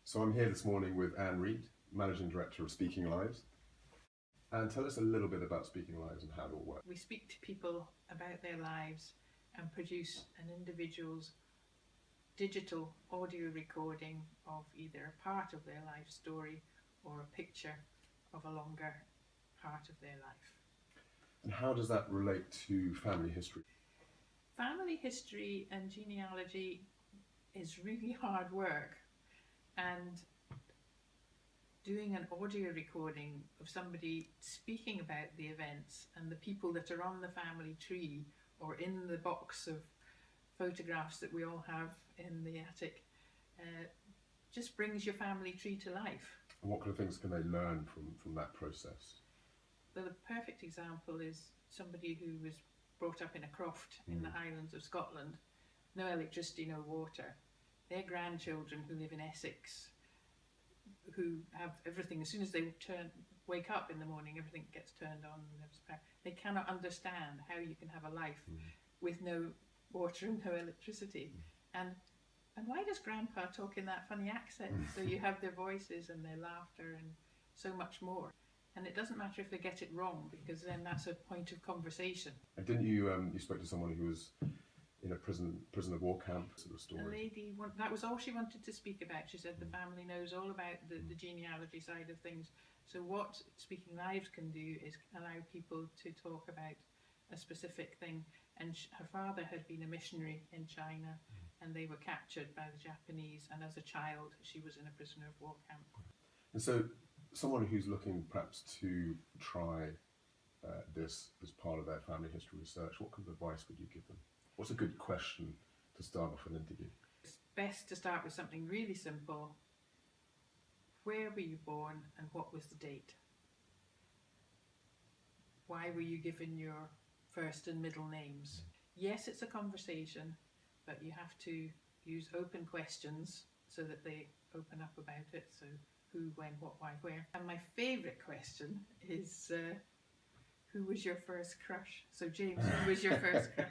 So I'm here this morning with Reid, Managing Director of Speaking Lives. And tell us a little bit about Speaking Lives and how it all works. We speak to people about their lives and produce an individual's digital audio recording of either a part of their life story or a picture of a longer part of their life. And how does that relate to family history? Family history and genealogy is really hard work, and doing an audio recording of somebody speaking about the events and the people that are on the family tree or in the box of photographs that we all have in the attic just brings your family tree to life. And what kind of things can they learn from that process? The perfect example is somebody who was brought up in a croft in the Highlands of Scotland, no electricity, no water. Their grandchildren who live in Essex, who have everything, as soon as they wake up in the morning, everything gets turned on. They cannot understand how you can have a life with no water and no electricity. And why does Grandpa talk in that funny accent? So you have their voices and their laughter and so much more. And it doesn't matter if they get it wrong, because then that's a point of conversation. And didn't you, you spoke to someone who was in a prisoner of war camp sort of story? A lady, that was all she wanted to speak about. She said the family knows all about the genealogy side of things. So what Speaking Lives can do is allow people to talk about a specific thing. And her father had been a missionary in China, and they were captured by the Japanese, and as a child she was in a prisoner of war camp. And so someone who's looking perhaps to try this as part of their family history research, what kind of advice would you give them? What's a good question to start off an interview? It's best to start with something really simple. Where were you born and what was the date? Why were you given your first and middle names? Yes, it's a conversation, but you have to use open questions so that they open up about it. So who, when, what, why, where. And my favourite question is, who was your first crush? So James, who was your first crush?